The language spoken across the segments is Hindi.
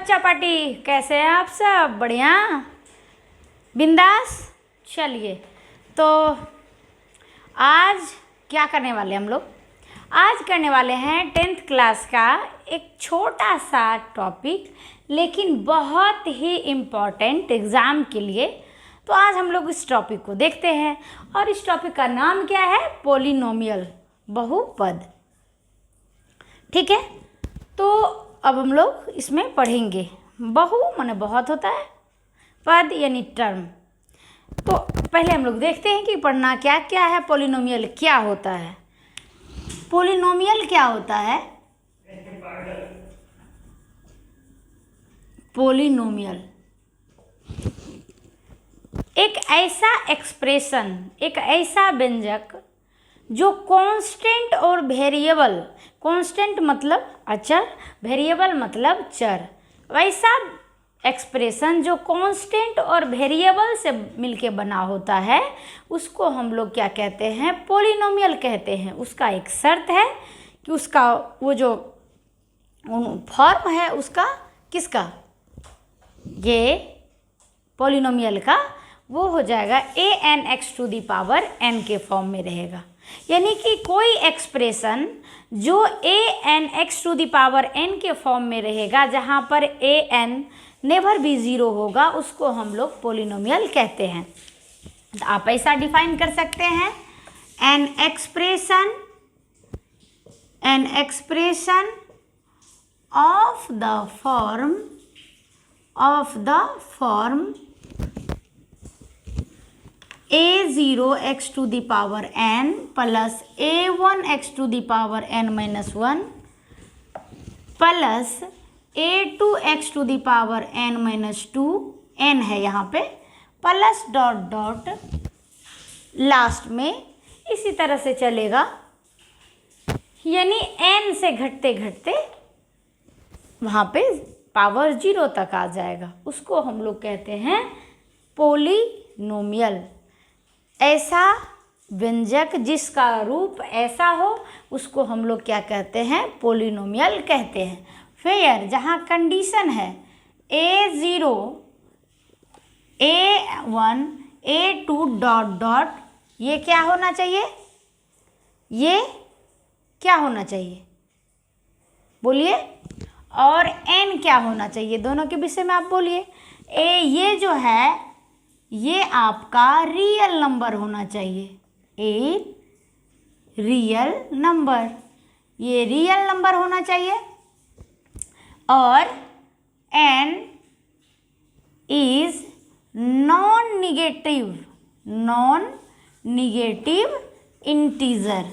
बच्चा पार्टी, कैसे हैं आप सब? बढ़िया, बिंदास। चलिए, तो आज क्या करने वाले हम लोग? आज करने वाले हैं 10th क्लास का एक छोटा सा टॉपिक, लेकिन बहुत ही इम्पॉर्टेंट एग्ज़ाम के लिए। तो आज हम लोग इस टॉपिक को देखते हैं, और इस टॉपिक का नाम क्या है? पॉलिनोमियल, बहुपद। ठीक है, तो अब हम लोग इसमें पढ़ेंगे। बहु माने बहुत होता है, पद यानी टर्म। तो पहले हम लोग देखते हैं कि पढ़ना क्या क्या है, पॉलिनोमियल क्या होता है। पॉलिनोमियल क्या होता है? पॉलिनोमियल एक ऐसा एक्सप्रेशन, एक ऐसा व्यंजक जो कांस्टेंट और वेरिएबल, कांस्टेंट मतलब अचर, वेरिएबल मतलब चर, वैसा एक्सप्रेशन जो कांस्टेंट और वेरिएबल से मिलके बना होता है, उसको हम लोग क्या कहते हैं? पॉलिनोमियल कहते हैं। उसका एक शर्त है कि उसका वो जो फॉर्म है उसका, किसका? ये पॉलिनोमियल का वो हो जाएगा an(x⁴n) के फॉर्म में रहेगा। यानी कि कोई एक्सप्रेशन जो an(x⁴n) के फॉर्म में रहेगा, जहाँ पर an नेवर भी ज़ीरो होगा, उसको हम लोग पॉलिनोमियल कहते हैं। तो आप ऐसा डिफाइन कर सकते हैं, an expression of the form a0(x⁴n) plus a1(x⁴n-1) plus a2(x⁴n-2), n है यहाँ पे, प्लस डॉट डॉट लास्ट में इसी तरह से चलेगा। यानी n से घटते घटते वहाँ पे पावर 0 तक आ जाएगा। उसको हम लोग कहते हैं पॉलिनोमियल। ऐसा व्यंजक जिसका रूप ऐसा हो, उसको हम लोग क्या कहते हैं? पॉलिनोमियल कहते हैं। फिर जहाँ कंडीशन है a0, a1, a2 dot dot, ये क्या होना चाहिए? ये क्या होना चाहिए? बोलिए। और n क्या होना चाहिए? दोनों के विषय में आप बोलिए। ये जो है ये आपका रियल नंबर होना चाहिए, ए रियल नंबर, ये रियल नंबर होना चाहिए। और n is non negative integer,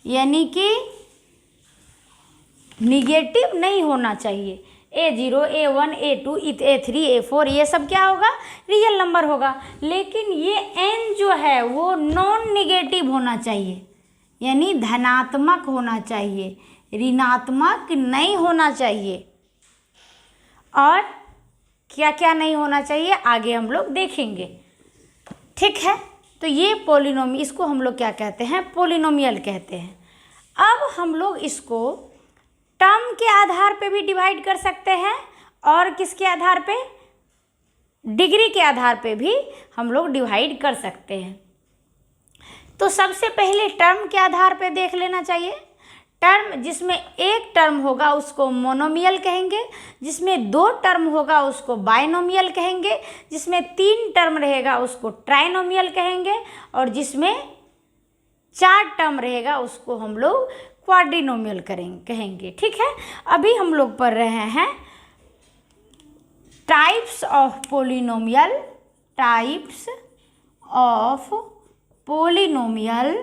यानी कि निगेटिव नहीं होना चाहिए। a0, a1, a2, a3, a4 ये सब क्या होगा? रियल नंबर होगा। लेकिन ये n जो है वो नॉन निगेटिव होना चाहिए, यानी धनात्मक होना चाहिए, ऋणात्मक नहीं होना चाहिए। और क्या क्या नहीं होना चाहिए आगे हम लोग देखेंगे। ठीक है, तो ये पॉलिनोमियल, इसको हम लोग क्या कहते हैं? पॉलिनोमियल कहते हैं। अब हम लोग इसको टर्म के आधार पे भी डिवाइड कर सकते हैं, और किसके आधार पे? डिग्री के आधार पे भी हम लोग डिवाइड कर सकते हैं। तो सबसे पहले टर्म के आधार पे देख लेना चाहिए। टर्म जिसमें एक टर्म होगा उसको मोनोमियल कहेंगे, जिसमें 2 टर्म होगा उसको बाइनोमियल कहेंगे, जिसमें 3 टर्म रहेगा उसको ट्राइनोमियल कहेंगे, और जिसमें 4 टर्म रहेगा उसको हम लोग क्वाड्रिनोमियल कहेंगे। ठीक है, अभी हम लोग पढ़ रहे हैं types of polynomial. Types of polynomial.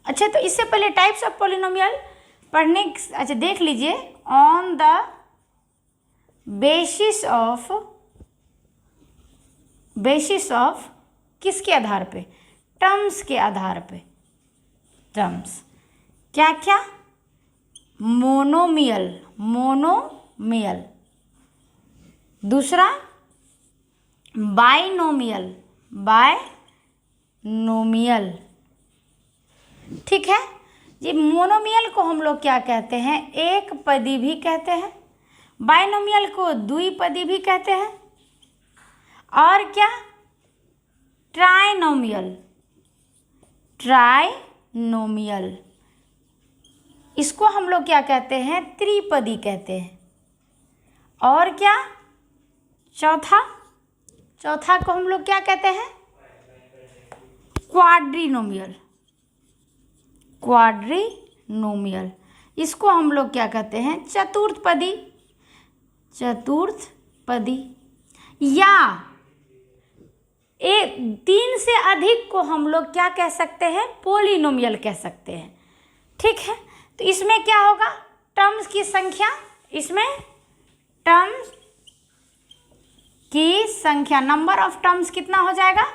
अच्छा, तो इससे पहले टाइप्स ऑफ पॉलिनोमियल पढ़ने, अच्छा देख लीजिए। ऑन द बेसिस ऑफ किसके आधार पे? टर्म्स के आधार पे। टर्म्स क्या क्या? मोनोमियल, दूसरा बाइनोमियल। ठीक है, जी मोनोमियल को हम लोग क्या कहते हैं, एक पदी भी कहते हैं, बाइनोमियल को द्विपदी भी कहते हैं, और क्या ट्राइनोमियल, ट्राइनोमियल इसको हम लोग क्या कहते हैं, त्रिपदी कहते हैं। और क्या चौथा को हम लोग क्या कहते हैं, क्वाड्रिनोमियल, क्वाड्रिनोमियल इसको हम लोग क्या कहते हैं, चतुर्थपदी, चतुर्थपदी। या एक 3 से अधिक को हम लोग क्या कह सकते हैं, पोलिनोमियल कह सकते हैं। ठीक है, तो इसमें क्या होगा, टर्म्स की संख्या, इसमें टर्म्स की संख्या, नंबर ऑफ टर्म्स कितना हो जाएगा,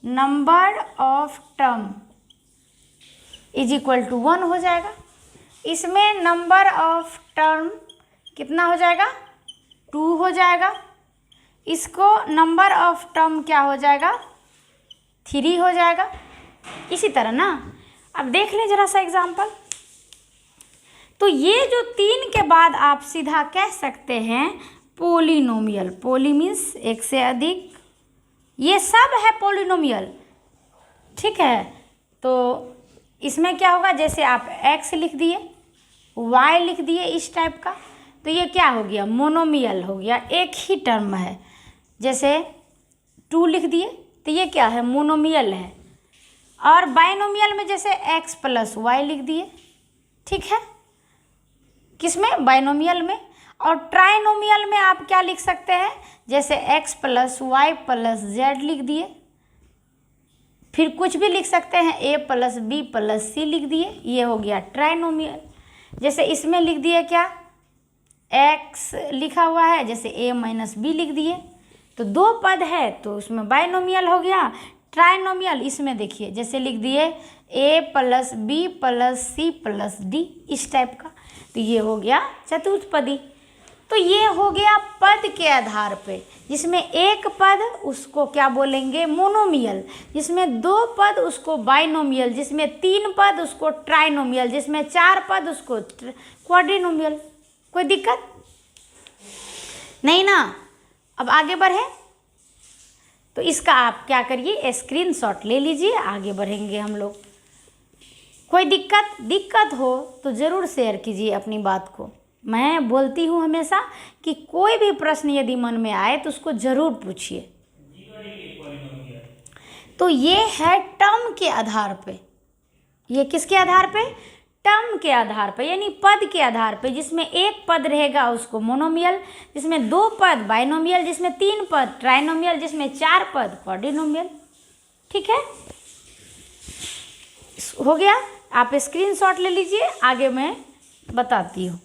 number of term is equal to 1 हो जाएगा। इसमें नंबर ऑफ टर्म कितना हो जाएगा, 2 हो जाएगा। इसको नंबर ऑफ टर्म क्या हो जाएगा, 3 हो जाएगा। इसी तरह ना, अब देख लें जरा सा एग्जाम्पल। तो ये जो 3 के बाद आप सीधा कह सकते हैं पोलिनोमियल, पोली मीन्स एक से अधिक, ये सब है पोलिनोमियल। ठीक है, तो इसमें क्या होगा, जैसे आप x लिख दिए, y लिख दिए इस टाइप का, तो ये क्या हो गया, मोनोमियल हो गया, एक ही टर्म है। जैसे 2 लिख दिए तो ये क्या है, मोनोमियल है। और बाइनोमियल में जैसे x + y लिख दिए, ठीक है, किसमें, बाइनोमियल में। और ट्राइनोमियल में आप क्या लिख सकते हैं, जैसे x + y + z लिख दिए, फिर कुछ भी लिख सकते हैं, a + b + c लिख दिए, ये हो गया ट्राइनोमियल। जैसे इसमें लिख दिए क्या, x लिखा हुआ है, जैसे a - b लिख दिए, तो 2 पद है तो उसमें बाइनोमियल हो गया। ट्राइनोमियल इसमें देखिए, जैसे लिख दिए a + b + c + d इस टाइप का, तो ये हो गया चतुर्थपदी। तो ये हो गया पद के आधार पे, जिसमें एक पद उसको क्या बोलेंगे, मोनोमियल, जिसमें 2 पद उसको बाइनोमियल, जिसमें 3 पद उसको ट्राइनोमियल, जिसमें 4 पद उसको क्वाड्रिनोमियल। कोई दिक्कत नहीं ना। अब आगे बढ़े, तो इसका आप क्या करिए, स्क्रीनशॉट ले लीजिए, आगे बढ़ेंगे हम लोग। कोई दिक्कत हो तो ज़रूर शेयर कीजिए अपनी बात को। मैं बोलती हूँ हमेशा कि कोई भी प्रश्न यदि मन में आए तो उसको ज़रूर पूछिए। तो ये है टर्म के आधार पे, ये किसके आधार पे, टर्म के आधार पे, यानी पद के आधार पे। जिसमें एक पद रहेगा उसको मोनोमियल, जिसमें 2 पद बाइनोमियल, जिसमें 3 पद ट्राइनोमियल, जिसमें 4 पद क्वाड्रिनोमियल। ठीक है, हो गया। आप स्क्रीनशॉट ले लीजिए, आगे मैं बताती हूँ।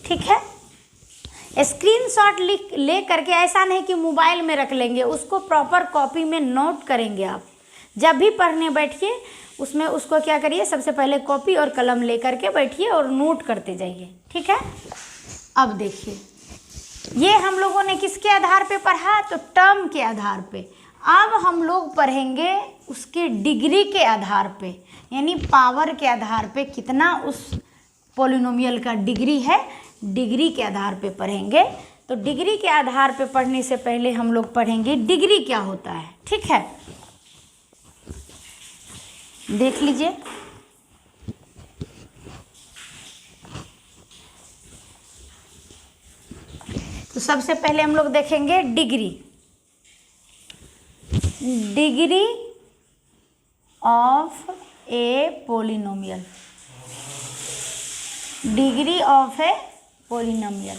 ठीक है, स्क्रीनशॉट ले करके, ऐसा नहीं कि मोबाइल में रख लेंगे, उसको प्रॉपर कॉपी में नोट करेंगे। आप जब भी पढ़ने बैठिए उसमें उसको क्या करिए, सबसे पहले कॉपी और कलम ले करके बैठिए और नोट करते जाइए। ठीक है, अब देखिए, ये हम लोगों ने किसके आधार पे पढ़ा, तो टर्म के आधार पे। अब हम लोग पढ़ेंगे उसके डिग्री के आधार पे, यानी पावर के आधार पे, कितना उस पोलिनोमियल का डिग्री है, डिग्री के आधार पे पढ़ेंगे। तो डिग्री के आधार पे पढ़ने से पहले हम लोग पढ़ेंगे डिग्री क्या होता है। ठीक है, देख लीजिए। तो सबसे पहले हम लोग देखेंगे degree, degree of A polynomial, degree of A polynomial.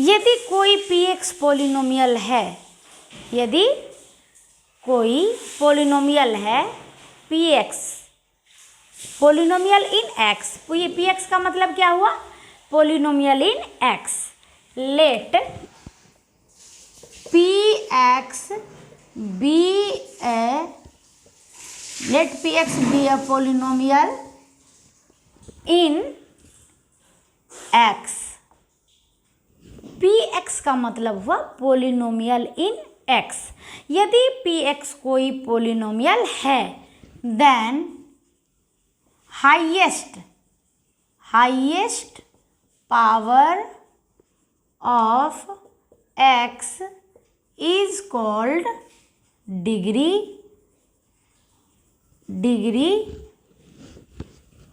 यदि कोई px पोलिनोमियल है, यदि कोई पोलिनोमियल है px, पोलिनोमियल इन x, ये px का मतलब क्या हुआ, polynomial in x। Let px be a polynomial in x। px का मतलब हुआ पोलिनोमियल इन x। यदि px कोई पोलिनोमियल है then highest power of x is called degree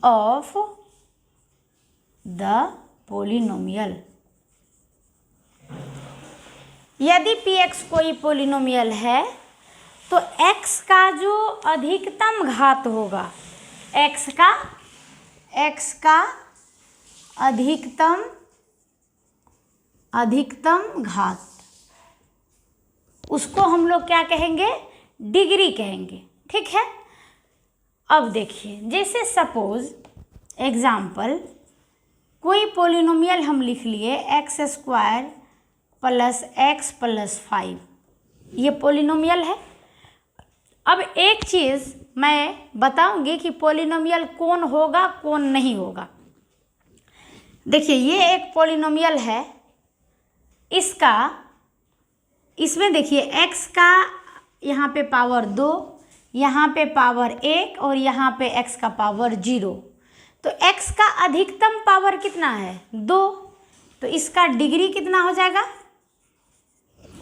of the polynomial. यदि px कोई पोलिनोमियल है तो x का जो अधिकतम घात होगा, x का अधिकतम घात, उसको हम लोग क्या कहेंगे? डिग्री कहेंगे। ठीक है। अब देखिए, जैसे सपोज एग्जाम्पल कोई पोलिनोमियल हम लिख लिए x² + x + 5, ये पोलिनोमियल है। अब एक चीज़ मैं बताऊंगी कि पोलिनोमियल कौन होगा कौन नहीं होगा। देखिए, ये एक पोलिनोमियल है, इसमें देखिए x का यहाँ पे पावर 2, यहाँ पे पावर 1 और यहाँ पे x का पावर 0। तो x का अधिकतम पावर कितना है? 2। तो इसका डिग्री कितना हो जाएगा?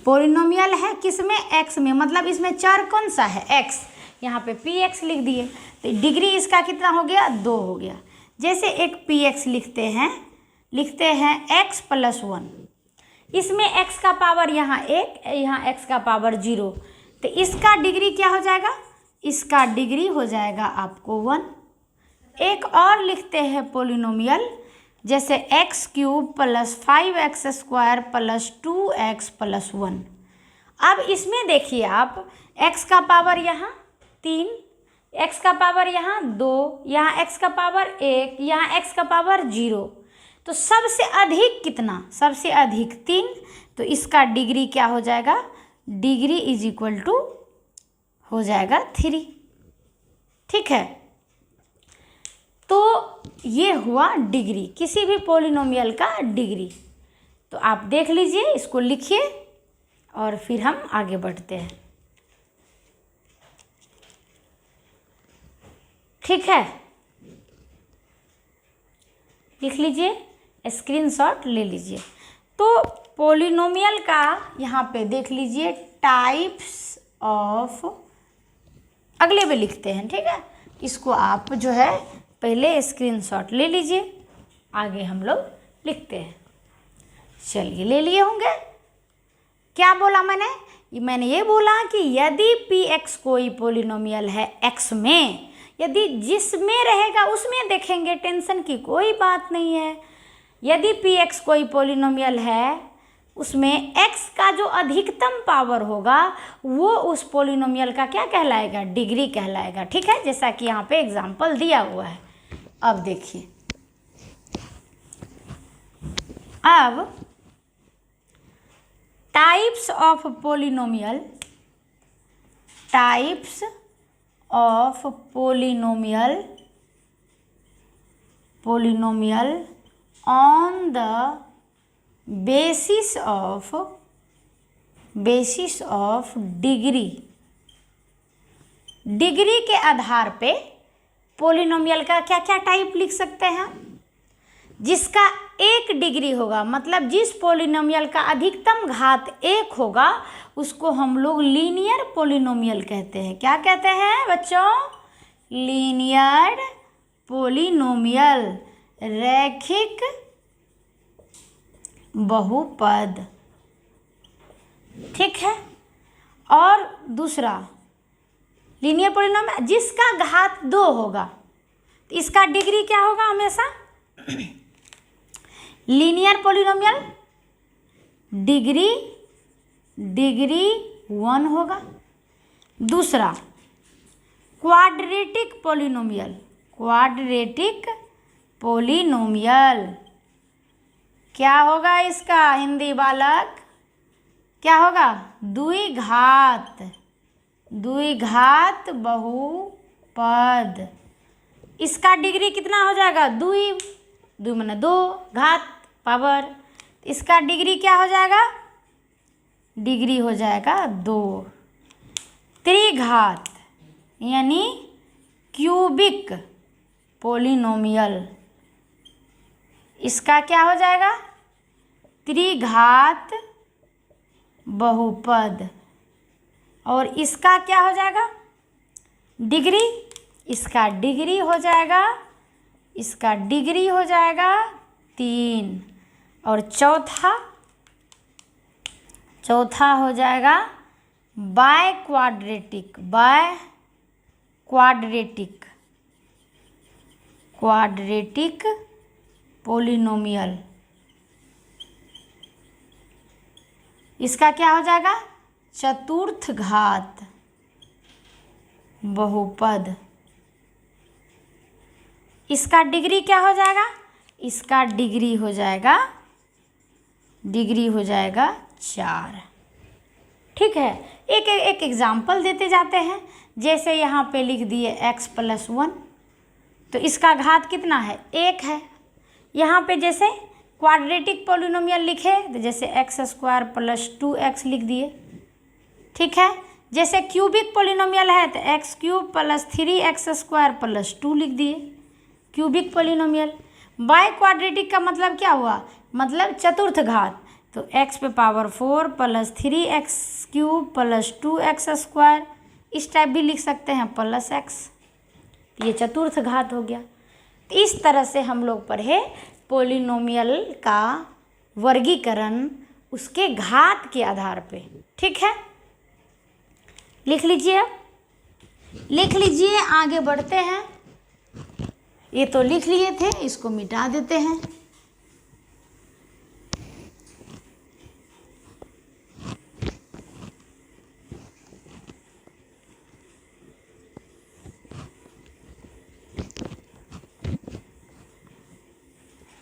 पोलिनोमियल है किसमें? x में, मतलब इसमें चर कौन सा है? x। यहाँ पे px लिख दिए तो डिग्री इसका कितना हो गया? 2 हो गया। जैसे एक px लिखते हैं x + 1, इसमें x का पावर यहाँ 1, यहाँ x का पावर 0, तो इसका डिग्री क्या हो जाएगा? इसका डिग्री हो जाएगा आपको 1। एक और लिखते हैं पोलिनोमियल, जैसे x³ + 5x² + 2x + 1। अब इसमें देखिए आप, x का पावर यहाँ 3, x का पावर यहाँ 2, यहाँ x का पावर 1, यहाँ x का पावर 0, तो सबसे अधिक कितना? सबसे अधिक 3। तो इसका डिग्री क्या हो जाएगा? डिग्री = हो जाएगा 3। ठीक है। तो ये हुआ डिग्री, किसी भी पोलिनोमियल का डिग्री। तो आप देख लीजिए, इसको लिखिए और फिर हम आगे बढ़ते हैं। ठीक है, लिख लीजिए, स्क्रीनशॉट ले लीजिए। तो पोलिनोमियल का यहाँ पे देख लीजिए टाइप्स ऑफ, अगले में लिखते हैं। ठीक है, इसको आप जो है पहले स्क्रीनशॉट ले लीजिए, आगे हम लोग लिखते हैं। चलिए, ले लिए होंगे। क्या बोला मैंने ये बोला कि यदि px कोई पोलिनोमियल है x में, यदि जिसमें रहेगा उसमें देखेंगे, टेंशन की कोई बात नहीं है। यदि px कोई पोलिनोमियल है, उसमें x का जो अधिकतम पावर होगा वो उस पोलिनोमियल का क्या कहलाएगा? डिग्री कहलाएगा। ठीक है, जैसा कि यहाँ पे एग्जाम्पल दिया हुआ है। अब देखिए, अब types of polynomial on the basis of degree के आधार पे पोलिनोमियल का क्या क्या टाइप लिख सकते हैं? जिसका 1 डिग्री होगा, मतलब जिस पोलिनोमियल का अधिकतम घात 1 होगा, उसको हम लोग लीनियर पोलिनोमियल कहते हैं। क्या कहते हैं बच्चों? लीनियर पोलिनोमियल, रैखिक बहुपद। ठीक है। और दूसरा लीनियर पोलिनोमियल जिसका घात 2 होगा, तो इसका डिग्री क्या होगा? हमेशा लीनियर पोलिनोमियल डिग्री 1 होगा। दूसरा क्वाड्रेटिक पोलिनोमियल क्या होगा इसका? हिंदी बालक क्या होगा? द्विघात बहुपद। इसका डिग्री कितना हो जाएगा? 2 माने 2 घात पावर। इसका डिग्री क्या हो जाएगा? डिग्री हो जाएगा 2। त्रिघात यानी क्यूबिक पोलिनोमियल, इसका क्या हो जाएगा? त्रिघात बहुपद। और इसका क्या हो जाएगा? डिग्री, इसका डिग्री हो जाएगा, इसका डिग्री हो जाएगा 3। और चौथा हो जाएगा बाय क्वाड्रेटिक पोलिनोमियल, इसका क्या हो जाएगा? चतुर्थ घात बहुपद। इसका डिग्री क्या हो जाएगा? इसका डिग्री हो जाएगा 4। ठीक है, एक एग्जाम्पल देते जाते हैं। जैसे यहाँ पे लिख दिए x + 1, तो इसका घात कितना है? 1 है। यहाँ पे जैसे क्वाड्रेटिक पोलिनोमियल लिखे तो जैसे x² + 2x लिख दिए। ठीक है, जैसे क्यूबिक पोलिनोमियल है तो x³ + 3x² + 2 लिख दिए, क्यूबिक पोलिनोमियल। बाय क्वाड्रेटिक का मतलब क्या हुआ? मतलब चतुर्थ घात, तो x⁴ + 3x³ + 2x², इस टाइप भी लिख सकते हैं +x, ये चतुर्थ घात हो गया। इस तरह से हम लोग पढ़े पोलिनोमियल का वर्गीकरण उसके घात के आधार पे। ठीक है, लिख लीजिए। अब लिख लीजिए, आगे बढ़ते हैं। ये तो लिख लिए थे, इसको मिटा देते हैं।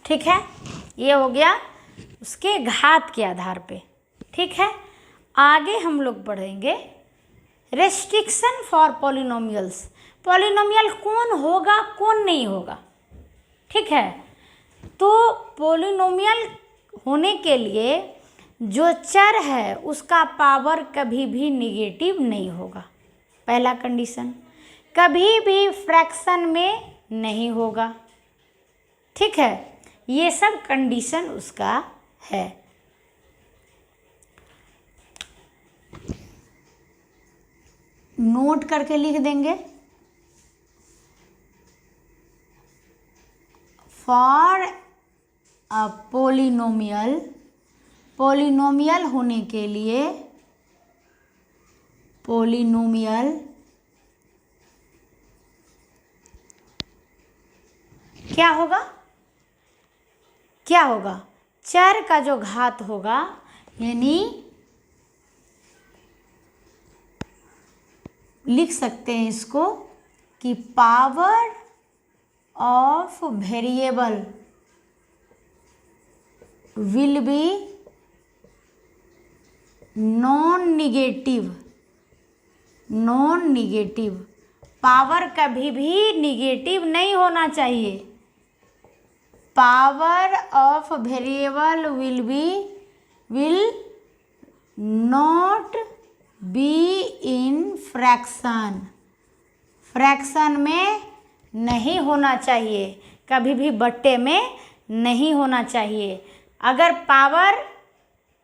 ठीक है, ये हो गया उसके घात के आधार पे। ठीक है, आगे हम लोग पढ़ेंगे रेस्ट्रिक्शन फॉर पॉलिनोमियल्स। पॉलिनोमियल कौन होगा, कौन नहीं होगा। ठीक है, तो पॉलिनोमियल होने के लिए जो चर है उसका पावर कभी भी निगेटिव नहीं होगा, पहला कंडीशन। कभी भी फ्रैक्शन में नहीं होगा। ठीक है, ये सब कंडीशन उसका है। नोट करके लिख देंगे। फॉर अ पोलिनोमियल, पोलिनोमियल होने के लिए, पोलिनोमियल क्या होगा? क्या होगा? चर का जो घात होगा, यानी लिख सकते हैं इसको कि power of variable will be non negative. Power कभी भी निगेटिव नहीं होना चाहिए। Power of variable will not be in fraction. Fraction में नहीं होना चाहिए, कभी भी बट्टे में नहीं होना चाहिए। अगर पावर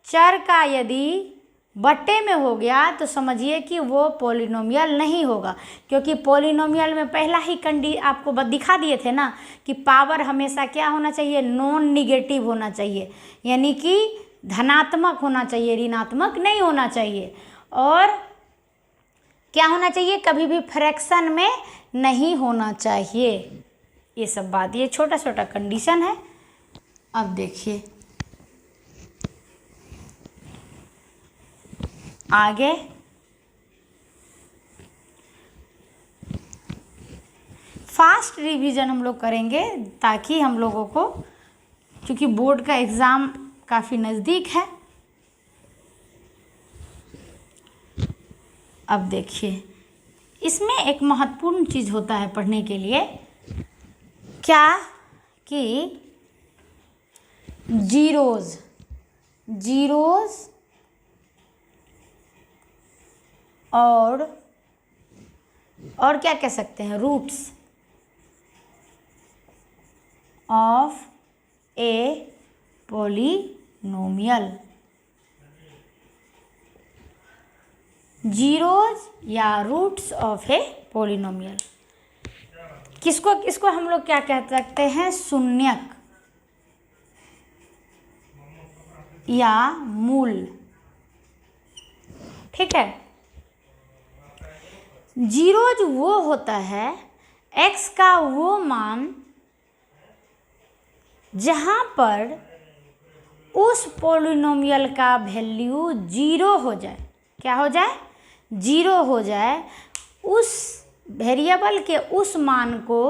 चर का यदि बट्टे में हो गया तो समझिए कि वो पॉलिनोमियल नहीं होगा, क्योंकि पॉलिनोमियल में पहला ही आपको दिखा दिए थे ना कि पावर हमेशा क्या होना चाहिए? नॉन निगेटिव होना चाहिए, यानी कि धनात्मक होना चाहिए, ऋणात्मक नहीं होना चाहिए। और क्या होना चाहिए? कभी भी फ्रैक्शन में नहीं होना चाहिए। ये सब बात, ये छोटा छोटा कंडीशन है। अब देखिए आगे, फास्ट रिवीजन हम लोग करेंगे ताकि हम लोगों को, क्योंकि बोर्ड का एग्ज़ाम काफ़ी नज़दीक है। अब देखिए, इसमें एक महत्वपूर्ण चीज़ होता है पढ़ने के लिए, क्या कि जीरोज़ और क्या कह सकते हैं, roots of a polynomial, zeros या रूट्स ऑफ ए पॉलिनोमियल। किसको हम लोग क्या कह सकते हैं, शून्यक या मूल। ठीक है, जीरोज वो होता है x का वो मान जहाँ पर उस पॉलिनोमियल का वैल्यू जीरो हो जाए। क्या हो जाए, जीरो हो जाए। उस वेरिएबल के उस मान को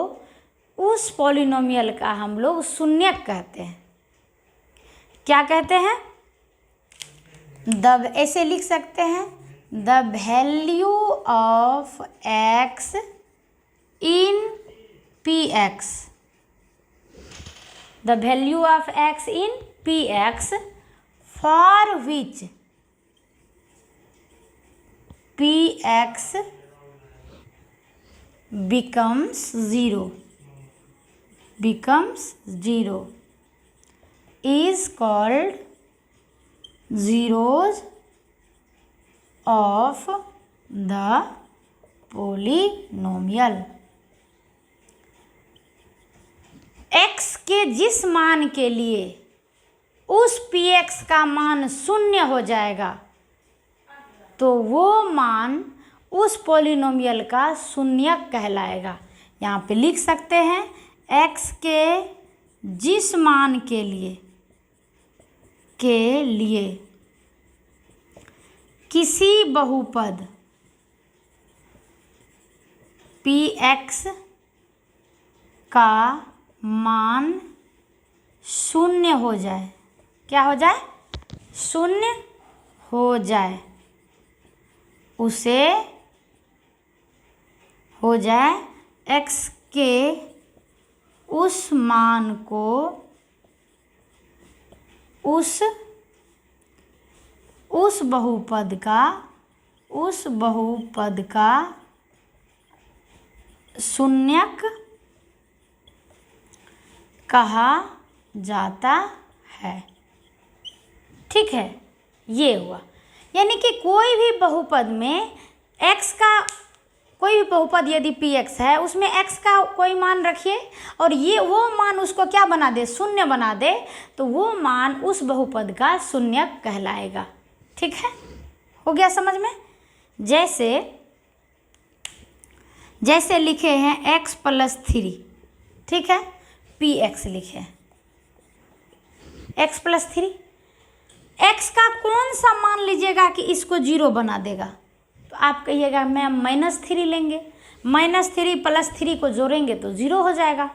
उस पॉलिनोमियल का हम लोग शून्यक कहते हैं। क्या कहते हैं, ऐसे लिख सकते हैं, the value of x in px, the value of x in px for which px becomes zero is called zeros of the polynomial। x के जिस मान के लिए उस px का मान शून्य हो जाएगा तो वो मान उस पॉलिनोमियल का शून्यक कहलाएगा। यहाँ पे लिख सकते हैं x के जिस मान के लिए किसी बहुपद px का मान शून्य हो जाए। क्या हो जाए, शून्य हो जाए, उसे हो जाए x के उस मान को उस बहुपद का शून्यक कहा जाता है। ठीक है, ये हुआ। यानी कि कोई भी बहुपद में x का कोई भी बहुपद यदि px है उसमें x का कोई मान रखिए और ये वो मान उसको क्या बना दे, शून्य बना दे, तो वो मान उस बहुपद का शून्यक कहलाएगा। ठीक है, हो गया समझ में। जैसे लिखे हैं x+3, ठीक है, px लिखे हैं x+3, x का कौन सा मान लीजिएगा कि इसको जीरो बना देगा, तो आप कहिएगा मैम -3 लेंगे, -3 + 3 को जोड़ेंगे तो जीरो हो जाएगा।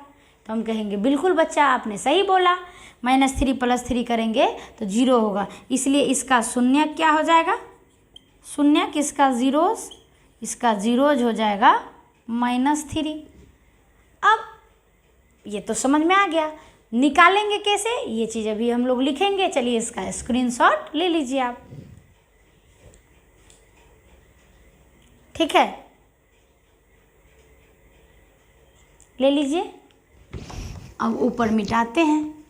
तो हम कहेंगे बिल्कुल बच्चा आपने सही बोला, -3 + 3 करेंगे तो जीरो होगा, इसलिए इसका शून्य क्या हो जाएगा, शून्य किसका, जीरोज, इसका जीरोज हो जाएगा -3। अब ये तो समझ में आ गया, निकालेंगे कैसे ये चीज़ अभी हम लोग लिखेंगे। चलिए इसका स्क्रीनशॉट ले लीजिए आप। ठीक है, ले लीजिए। अब ऊपर मिटाते हैं।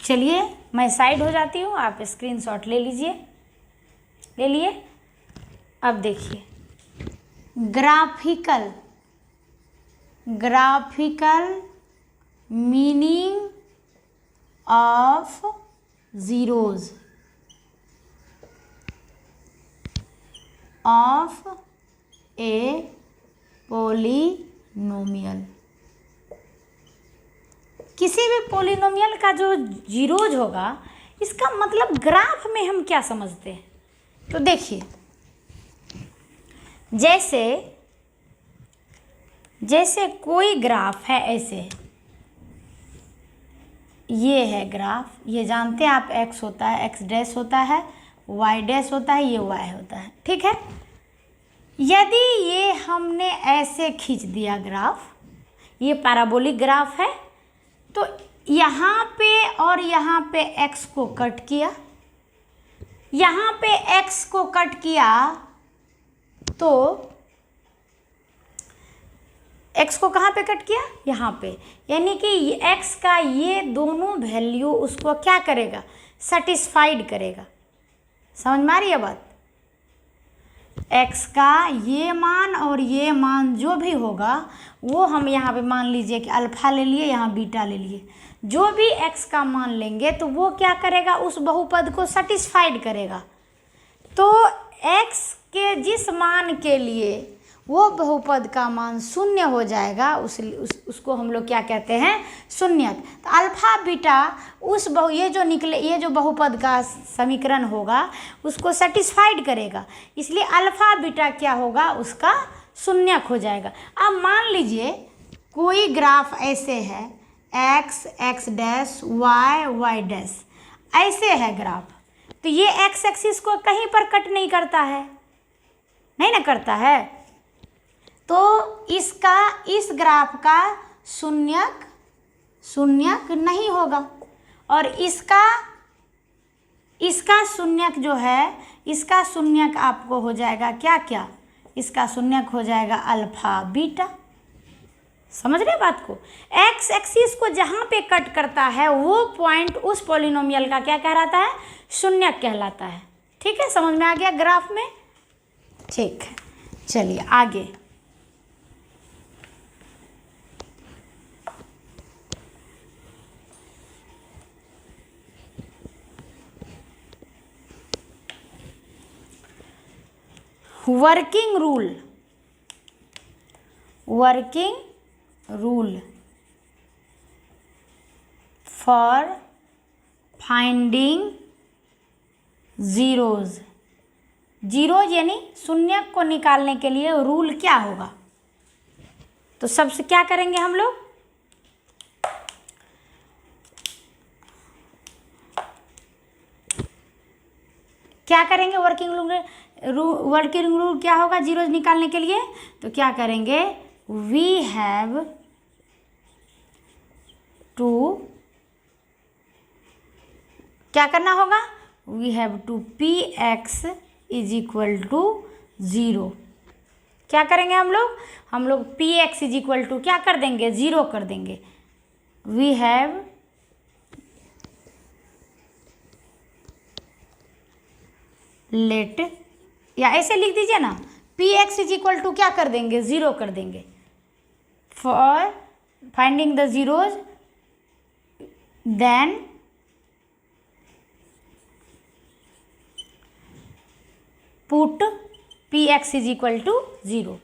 चलिए मैं साइड हो जाती हूँ, आप स्क्रीनशॉट ले लीजिए। ले लिए। अब देखिए graphical meaning of zeros of a polynomial. किसी भी पॉलिनोमियल का जो जीरोज होगा इसका मतलब ग्राफ में हम क्या समझते हैं, तो देखिए जैसे कोई ग्राफ है, ऐसे ये है ग्राफ, ये जानते हैं आप, x होता है, x डैश होता है, y डैश होता है, ये y होता है। ठीक है, यदि ये हमने ऐसे खींच दिया ग्राफ, ये पैराबोलिक ग्राफ है, तो यहाँ पे और यहाँ पे x को कट किया, यहाँ पे x को कट किया तो x को कहाँ पे कट किया, यहाँ पे, यानी कि x का ये दोनों वैल्यू उसको क्या करेगा, सेटिस्फाइड करेगा। समझ में आ रही है बात? x का ये मान और ये मान जो भी होगा वो हम यहाँ पे मान लीजिए कि अल्फा ले लिए, यहाँ बीटा ले लिए, जो भी x का मान लेंगे तो वो क्या करेगा, उस बहुपद को सेटिस्फाइड करेगा। तो x के जिस मान के लिए वो बहुपद का मान शून्य हो जाएगा उसको हम लोग क्या कहते हैं, शून्यक। तो अल्फा बीटा ये जो बहुपद का समीकरण होगा उसको सेटिस्फाइड करेगा, इसलिए अल्फा बीटा क्या होगा, उसका शून्यक हो जाएगा। अब मान लीजिए कोई ग्राफ ऐसे है x x dash y y dash ऐसे है ग्राफ, तो ये x एक्सिस को कहीं पर कट नहीं करता है, नहीं ना करता है, तो इस ग्राफ का शून्यक नहीं होगा, और इसका शून्यक जो है, इसका शून्यक आपको हो जाएगा क्या, इसका शून्यक हो जाएगा अल्फा बीटा। समझ रहे बात को? एक्स एक्सिस को जहाँ पे कट करता है वो पॉइंट उस पॉलिनोमियल का क्या कहलाता है, शून्यक कहलाता है। ठीक है, समझ में आ गया ग्राफ में? ठीक है, चलिए आगे। Working rule for finding zeros यानी शून्यक को निकालने के लिए रूल क्या होगा? तो सबसे क्या करेंगे हम लोग, क्या करेंगे, वर्किंग रूल क्या होगा जीरोज निकालने के लिए? तो क्या करेंगे, वी हैव टू, क्या करना होगा, we have to p x is equal to 0। क्या करेंगे हम लोग p x is equal to क्या कर देंगे, 0 कर देंगे। वी हैव लेट, या ऐसे लिख दीजिए ना, p x is equal to क्या कर देंगे, 0 कर देंगे। For finding the zeros then put p x is equal to 0।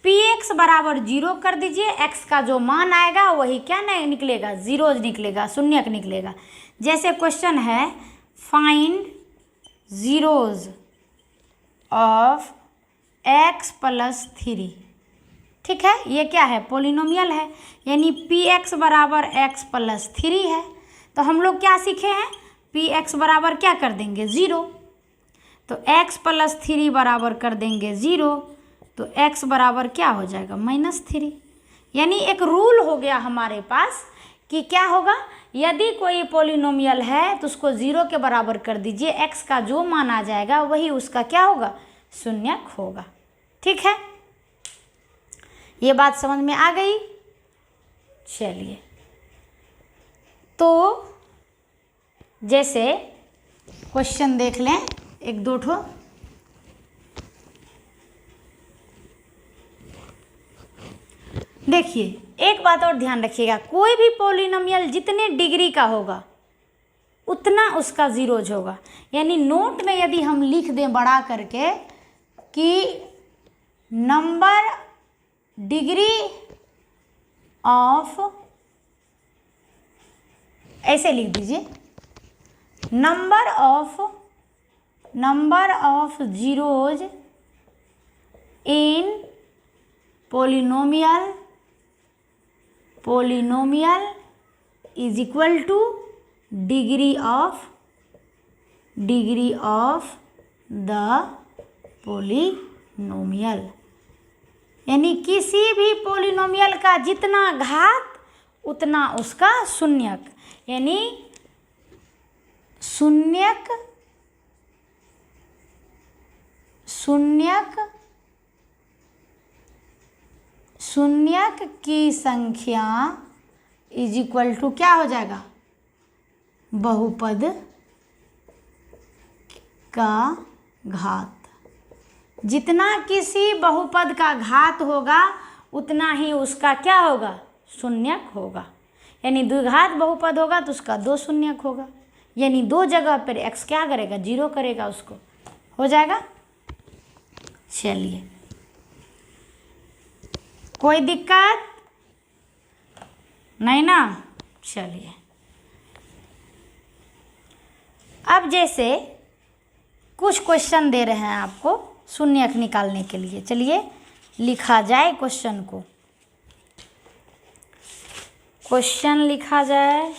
P x बराबर 0 कर दीजिए, एक्स का जो मान आएगा वही क्या नहीं निकलेगा, जीरोज निकलेगा, शून्यक निकलेगा। जैसे क्वेश्चन है find zeros of x plus 3। ठीक है, ये क्या है, पोलिनोमियल है, यानी पी एक्स बराबर x प्लस 3 है। तो हम लोग क्या सीखे हैं, पी एक्स बराबर क्या कर देंगे, 0, तो x प्लस 3 बराबर कर देंगे 0, तो x बराबर क्या हो जाएगा, -3। यानी एक रूल हो गया हमारे पास कि क्या होगा, यदि कोई पोलिनोमियल है तो उसको 0 के बराबर कर दीजिए, x का जो मान आ जाएगा वही उसका क्या होगा, शून्यक होगा। ठीक है, ये बात समझ में आ गई? चलिए, तो जैसे क्वेश्चन देख लें एक दो ठो। देखिए, एक बात और ध्यान रखिएगा, कोई भी पॉलिनोमियल जितने डिग्री का होगा उतना उसका जीरोज होगा। यानी नोट में यदि हम लिख दें बड़ा करके कि नंबर डिग्री ऑफ, ऐसे लिख दीजिए, number of zeros in polynomial is equal to degree of the polynomial। यानी किसी भी पोलिनोमियल का जितना घात उतना उसका शून्यक, यानी शून्यक की संख्या इज इक्वल टू क्या हो जाएगा, बहुपद का घात। जितना किसी बहुपद का घात होगा उतना ही उसका क्या होगा, शून्यक होगा। यानी द्विघात बहुपद होगा तो उसका 2 शून्यक होगा, यानी 2 जगह पर x क्या करेगा, 0 करेगा, उसको हो जाएगा। चलिए, कोई दिक्कत नहीं ना। चलिए, अब जैसे कुछ क्वेश्चन दे रहे हैं आपको शून्यक निकालने के लिए, चलिए लिखा जाए क्वेश्चन को। क्वेश्चन लिखा जाए।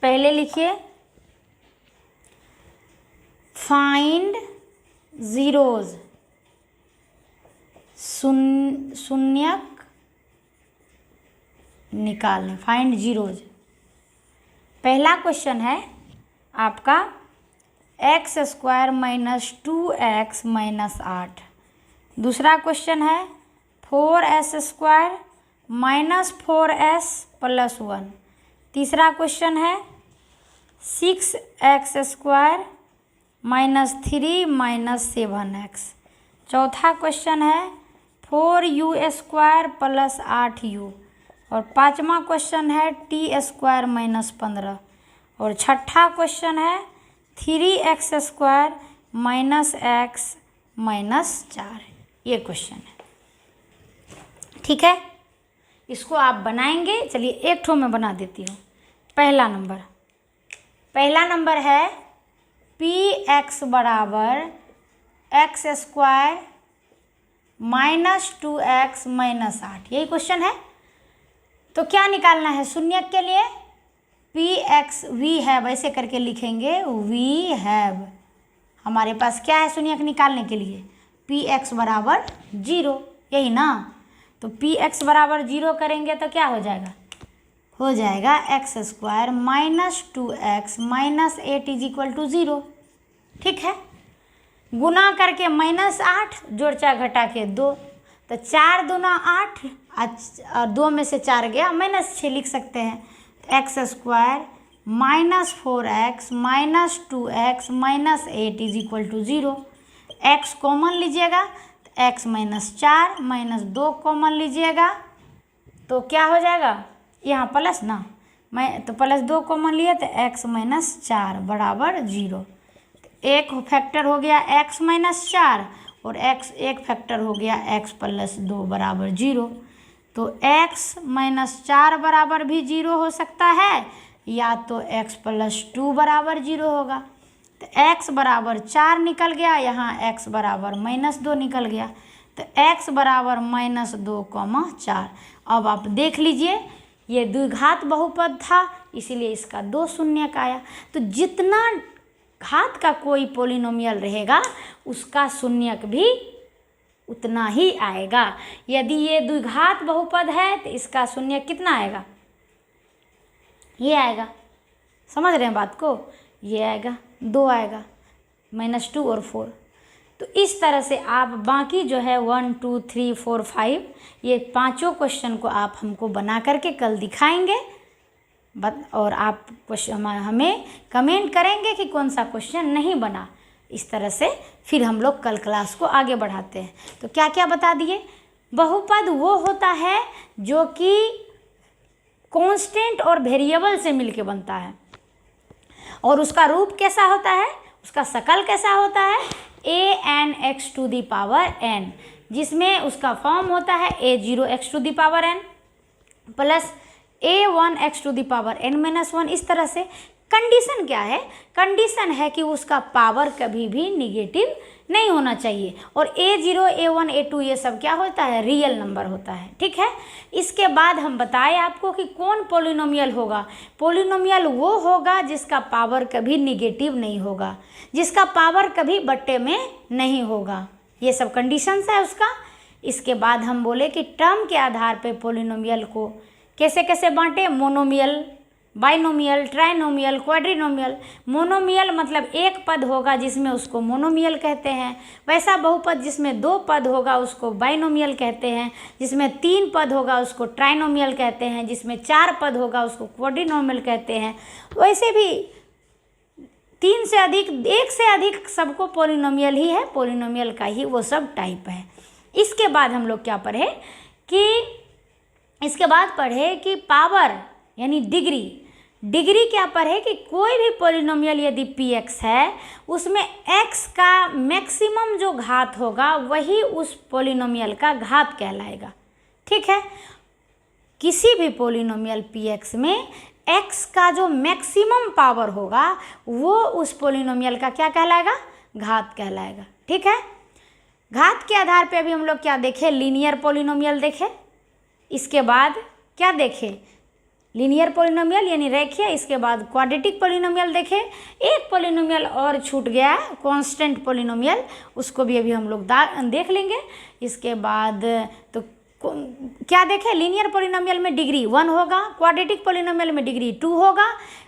पहले लिखिए फाइंड जीरोज, शून्यक निकालें, फाइंड जीरोज। पहला क्वेश्चन है आपका x² - 2x - 8। दूसरा क्वेश्चन है 4s² - 4s + 1। तीसरा क्वेश्चन है 6x² - 3 - 7x। चौथा क्वेश्चन है 4u² + 8u। और पांचवा क्वेश्चन है t² - 15। और छठा क्वेश्चन है 3x² - x - 4। ये क्वेश्चन है, ठीक है। इसको आप बनाएंगे। चलिए एक ठो मैं बना देती हूँ। पहला नंबर है px = x² - 2x - 8। यही क्वेश्चन है। तो क्या निकालना है शून्यक के लिए, px वी हैव ऐसे करके लिखेंगे, वी हैव। हमारे पास क्या है शून्यक निकालने के लिए, px = 0, यही ना। तो px = 0 करेंगे तो क्या हो जाएगा, x² - 2x - 8 = 0, ठीक है। गुना करके -8, जोड़ चार घटा के 2, तो 4 दूना 8 और 2 में से 4 गया, -6 लिख सकते हैं। x² - 4x - 2x - 8 = 0। x common लीजिएगा तो x - 4 - 2 कॉमन लीजिएगा तो क्या हो जाएगा, यहाँ प्लस ना, तो +2 कॉमन लिए तो x - 4 = 0। एक फैक्टर हो गया x - 4 और x एक फैक्टर हो गया x + 2 = 0। तो x - 4 बराबर भी 0 हो सकता है, या तो x + 2 = 0 होगा। तो x = 4 निकल गया, यहाँ x = -2 निकल गया। तो x = -2, 4। अब आप देख लीजिए, ये द्विघात बहुपद था इसीलिए इसका 2 शून्यक आया। तो जितना घात का कोई पोलिनोमियल रहेगा उसका शून्यक भी उतना ही आएगा। यदि ये द्विघात बहुपद है तो इसका शून्यक कितना आएगा, ये आएगा। समझ रहे हैं बात को, ये आएगा, 2 आएगा, -2 और 4। तो इस तरह से आप बाकी जो है 1 2 3 4 5 ये पांचों क्वेश्चन को आप हमको बना करके कल दिखाएंगे। और आप क्वेश्चन हमें कमेंट करेंगे कि कौन सा क्वेश्चन नहीं बना। इस तरह से फिर हम लोग कल क्लास को आगे बढ़ाते हैं। तो क्या क्या बता दिए, बहुपद वो होता है जो कि कांस्टेंट और वेरिएबल से मिलके बनता है। और उसका रूप कैसा होता है, उसका शकल कैसा होता है, a(n)x⁴n, जिसमें उसका फॉर्म होता है a0x⁴n प्लस a1x⁴n-1। इस तरह से कंडीशन क्या है, कंडीशन है कि उसका पावर कभी भी निगेटिव नहीं होना चाहिए। और A0, A1, A2 ये सब क्या होता है, रियल नंबर होता है। ठीक है, इसके बाद हम बताएं आपको कि कौन पोलिनोमियल होगा। पोलिनोमियल वो होगा जिसका पावर कभी निगेटिव नहीं होगा, जिसका पावर कभी बट्टे में नहीं होगा। ये सब कंडीशंस है उसका। इसके बाद हम बोले कि टर्म के आधार पे पोलिनोमियल को कैसे कैसे बांटे, मोनोमियल, बाइनोमियल, ट्राइनोमियल, क्वाड्रिनोमियल। मोनोमियल मतलब एक पद होगा जिसमें उसको मोनोमियल कहते हैं। वैसा बहुपद जिसमें 2 पद होगा उसको बाइनोमियल कहते हैं। जिसमें 3 पद होगा उसको ट्राइनोमियल कहते हैं। जिसमें 4 पद होगा उसको क्वाड्रिनोमियल कहते हैं। वैसे भी 3 से अधिक, 1 से अधिक सबको पोलिनोमियल ही है, पोलिनोमियल का ही वो सब टाइप है। इसके बाद हम लोग क्या पढ़े कि इसके बाद पढ़े कि पावर यानी डिग्री क्या पढ़े कि कोई भी पोलिनोमियल यदि px है उसमें x का मैक्सिमम जो घात होगा वही उस पोलिनोमियल का घात कहलाएगा। ठीक है, किसी भी पोलिनोमियल px में x का जो मैक्सिमम पावर होगा वो उस पोलिनोमियल का क्या कहलाएगा, घात कहलाएगा। ठीक है, घात के आधार पे अभी हम लोग क्या देखे, लीनियर पोलिनोमियल देखे। इसके बाद क्या देखे, लीनियर पोलिनोमियल यानी रेखीय। इसके बाद क्वाड्रेटिक पोलिनोमियल देखे। एक पोलिनोमियल और छूट गया है, कांस्टेंट पोलिनोमियल, उसको भी अभी हम लोग देख लेंगे। इसके बाद तो क्या देखे, लीनियर पोलिनोमियल में डिग्री 1 होगा, क्वाड्रेटिक पोलिनोमियल में डिग्री 2 होगा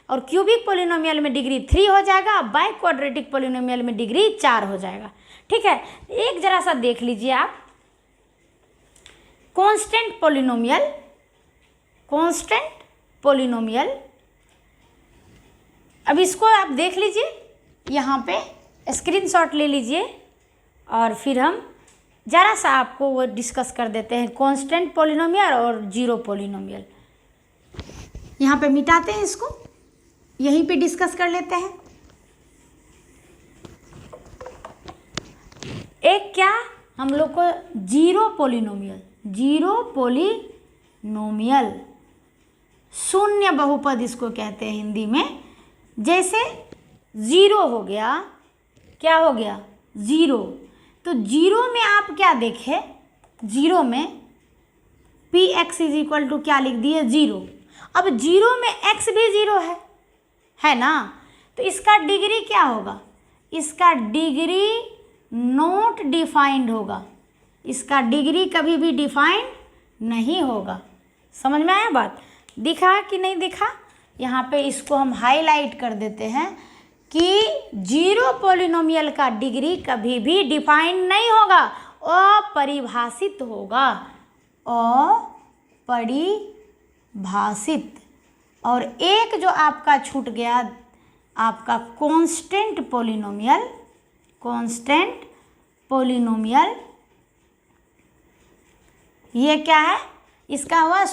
और क्यूबिक पोलिनोमियल में डिग्री 3 हो जाएगा। बाय क्वाड्रेटिक पोलिनोमियल में डिग्री 4 हो जाएगा। ठीक है, एक जरा सा देख लीजिए आप, कांस्टेंट पोलिनोमियल। अब इसको आप देख लीजिए, यहाँ पे स्क्रीनशॉट ले लीजिए और फिर हम ज़रा सा आपको वो डिस्कस कर देते हैं, कांस्टेंट पोलिनोमियल और जीरो पोलिनोमियल। यहाँ पे मिटाते हैं इसको, यहीं पे डिस्कस कर लेते हैं। एक क्या हम लोग को जीरो पोलिनोमियल, शून्य बहुपद इसको कहते हैं हिंदी में। जैसे ज़ीरो हो गया, क्या हो गया, ज़ीरो। तो जीरो में आप क्या देखें, जीरो में px इज इक्वल टू क्या लिख दिए, ज़ीरो। अब जीरो में x भी ज़ीरो है ना, तो इसका डिग्री क्या होगा, इसका डिग्री नॉट डिफाइंड होगा, इसका डिग्री कभी भी डिफाइंड नहीं होगा। समझ में आया बात, दिखा कि नहीं दिखा। यहाँ पे इसको हम हाईलाइट कर देते हैं कि जीरो पोलिनोमियल का डिग्री कभी भी डिफाइंड नहीं होगा, अपरिभाषित होगा, अपरिभाषित। और एक जो आपका छूट गया, आपका कांस्टेंट पोलिनोमियल, ये क्या है, इसका हुआ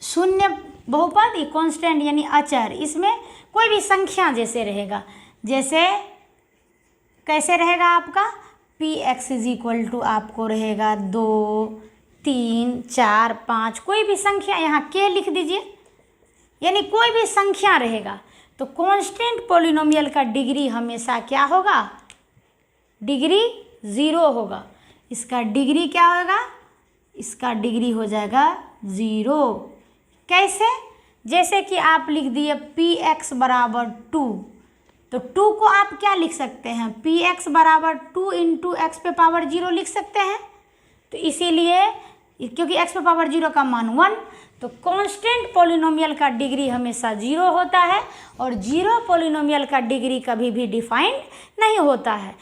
शून्य बहुपद, कांस्टेंट यानी अचर। इसमें कोई भी संख्या जैसे रहेगा, जैसे कैसे रहेगा आपका px इज इक्वल टू आपको रहेगा 2, 3, 4, 5, कोई भी संख्या, यहाँ k लिख दीजिए, यानी कोई भी संख्या रहेगा। तो कांस्टेंट पोलिनोमियल का डिग्री हमेशा क्या होगा, डिग्री 0 होगा। इसका डिग्री क्या होगा, इसका डिग्री हो जाएगा 0। कैसे, जैसे कि आप लिख दिए px बराबर 2, तो 2 को आप क्या लिख सकते हैं, px बराबर 2 इंटू एक्स पे पावर 0 लिख सकते हैं। तो इसीलिए क्योंकि x पे पावर 0 का मान 1, तो कांस्टेंट पोलिनोमियल का डिग्री हमेशा 0 होता है और जीरो पोलिनोमियल का डिग्री कभी भी डिफाइंड नहीं होता है।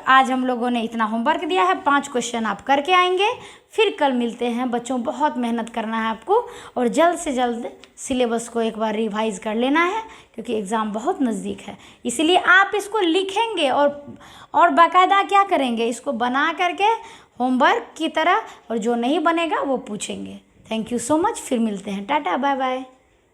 आज हम लोगों ने इतना होमवर्क दिया है, 5 क्वेश्चन आप करके आएंगे। फिर कल मिलते हैं बच्चों, बहुत मेहनत करना है आपको और जल्द से जल्द सिलेबस को एक बार रिवाइज कर लेना है क्योंकि एग्ज़ाम बहुत नज़दीक है। इसलिए आप इसको लिखेंगे और बाकायदा क्या करेंगे, इसको बना करके होमवर्क की तरह, और जो नहीं बनेगा वो पूछेंगे। थैंक यू सो मच, फिर मिलते हैं, टाटा बाय बाय।